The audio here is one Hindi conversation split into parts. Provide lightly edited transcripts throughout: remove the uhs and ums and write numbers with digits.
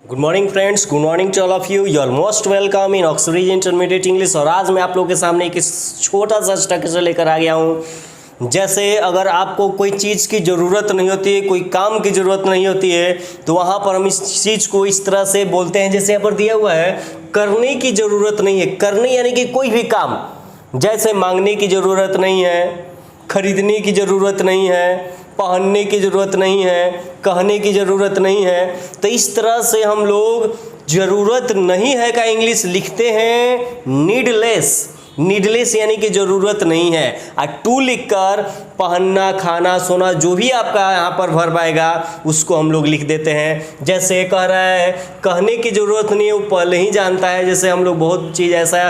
Good morning friends, good morning to all of you. You are most welcome in Oxford intermediate English. और आज मैं आप लोगों के सामने एक छोटा सा स्ट्रक्चर लेकर आ गया हूँ। जैसे अगर आपको कोई चीज़ की ज़रूरत नहीं होती है, कोई काम की ज़रूरत नहीं होती है, तो वहाँ पर हम इस चीज़ को इस तरह से बोलते हैं। जैसे यहाँ पर दिया हुआ है, करने की ज़रूरत नहीं है। करने यानी कि कोई भी काम, जैसे मांगने की ज़रूरत नहीं है, खरीदने की ज़रूरत नहीं है, पहनने की ज़रूरत नहीं है, कहने की ज़रूरत नहीं है। तो इस तरह से हम लोग ज़रूरत नहीं है का इंग्लिश लिखते हैं नीडलेस। नीडलेस यानी कि ज़रूरत नहीं है। और टू लिखकर पहनना, खाना, सोना, जो भी आपका यहाँ पर वर्ब आएगा उसको हम लोग लिख देते हैं। जैसे कह रहा है कहने की ज़रूरत नहीं है, वो पहले ही जानता है। जैसे हम लोग बहुत चीज़ ऐसा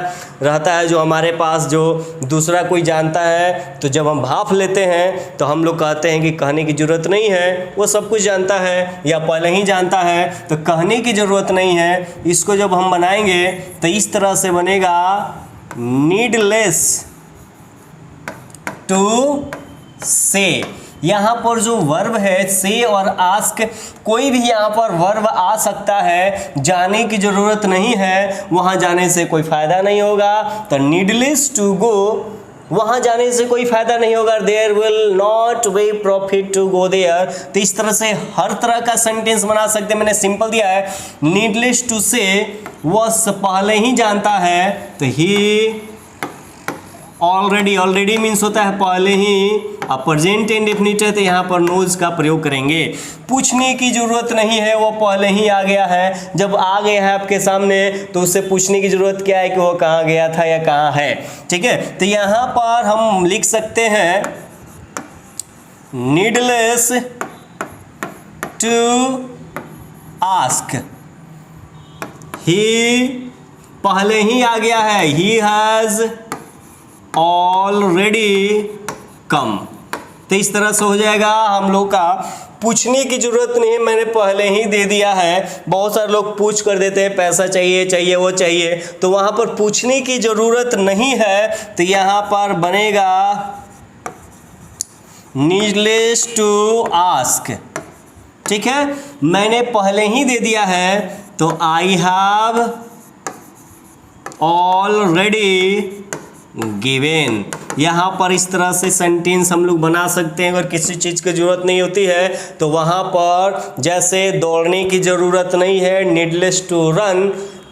रहता है जो हमारे पास जो दूसरा कोई जानता है, तो जब हम भाप लेते हैं तो हम लोग कहते हैं कि कहने की ज़रूरत नहीं है, वो सब कुछ जानता है या पहले ही जानता है, तो कहने की ज़रूरत नहीं है। इसको जब हम बनाएंगे तो इस तरह से बनेगा नीडलेस टू से। यहाँ पर जो वर्ब है से और आस्क, कोई भी यहाँ पर वर्ब आ सकता है। जाने की ज़रूरत नहीं है, वहाँ जाने से कोई फ़ायदा नहीं होगा। तो नीडलेस टू गो, वहाँ जाने से कोई फ़ायदा नहीं होगा। There will not be profit to go there. तो इस तरह से हर तरह का सेंटेंस बना सकते हैं। मैंने सिंपल दिया है नीडलेस टू से, वह पहले ही जानता है। तो ही ऑलरेडी मीन्स होता है पहले ही। अब प्रेजेंट इंडेफिनिट है तो यहाँ पर नोज का प्रयोग करेंगे। पूछने की ज़रूरत नहीं है, वो पहले ही आ गया है। जब आ गया है आपके सामने तो उससे पूछने की ज़रूरत क्या है कि वो कहाँ गया था या कहाँ है। ठीक है, तो यहाँ पर हम लिख सकते हैं नीडलेस टू आस्क। ही पहले ही आ गया है, ही हैज़ ऑलरेडी कम। तो इस तरह से हो जाएगा हम लोग का। पूछने की ज़रूरत नहीं है, मैंने पहले ही दे दिया है। बहुत सारे लोग पूछ कर देते हैं पैसा चाहिए वो चाहिए, तो वहाँ पर पूछने की ज़रूरत नहीं है। तो यहाँ पर बनेगा नीडलेस टू आस्क। ठीक है, मैंने पहले ही दे दिया है, तो आई हैव ऑलरेडी गिवन। यहाँ पर इस तरह से सेंटेंस हम लोग बना सकते हैं। अगर किसी चीज़ की ज़रूरत नहीं होती है तो वहाँ पर जैसे दौड़ने की ज़रूरत नहीं है, नीडलेस टू रन,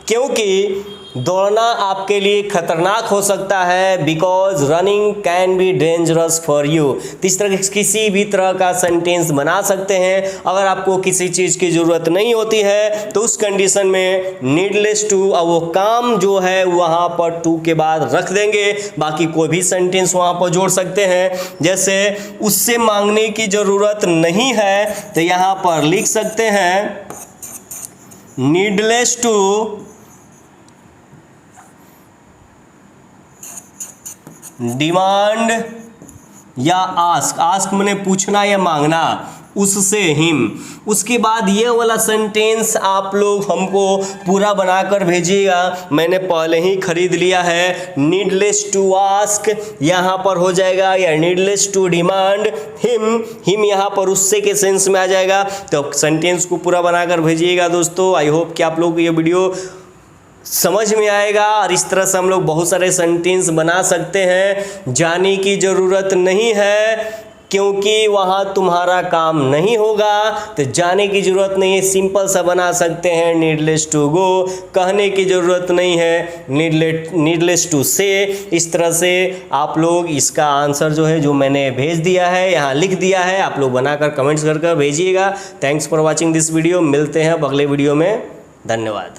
क्योंकि दौड़ना आपके लिए खतरनाक हो सकता है। Because running can be dangerous for you. तो इस तरह किसी भी तरह का सेंटेंस बना सकते हैं। अगर आपको किसी चीज़ की ज़रूरत नहीं होती है तो उस कंडीशन में नीडलेस टू, और वो काम जो है वहाँ पर टू के बाद रख देंगे। बाकी कोई भी सेंटेंस वहाँ पर जोड़ सकते हैं। जैसे उससे मांगने की ज़रूरत नहीं है, तो यहाँ पर लिख सकते हैं नीडलेस टू डिमांड या आस्क। आस्क मैंने पूछना या मांगना, उससे हिम। उसके बाद ये वाला सेंटेंस आप लोग हमको पूरा बनाकर भेजिएगा। मैंने पहले ही खरीद लिया है, नीडलेस टू आस्क यहाँ पर हो जाएगा, या needless to demand him. Him यहाँ पर उससे के सेंस में आ जाएगा। तो सेंटेंस को पूरा बनाकर भेजिएगा दोस्तों। आई होप कि आप लोग को ये वीडियो समझ में आएगा। और इस तरह से हम लोग बहुत सारे सेंटेंस बना सकते हैं। जाने की ज़रूरत नहीं है क्योंकि वहाँ तुम्हारा काम नहीं होगा, तो जाने की ज़रूरत नहीं है, सिंपल सा बना सकते हैं नीडलेस टू गो। कहने की ज़रूरत नहीं है, नीडलेस टू से। इस तरह से आप लोग इसका आंसर जो है, जो मैंने भेज दिया है, यहाँ लिख दिया है, आप लोग बनाकर कमेंट्स कर भेजिएगा। Thanks for watching this video. मिलते हैं अब अगले वीडियो में। धन्यवाद।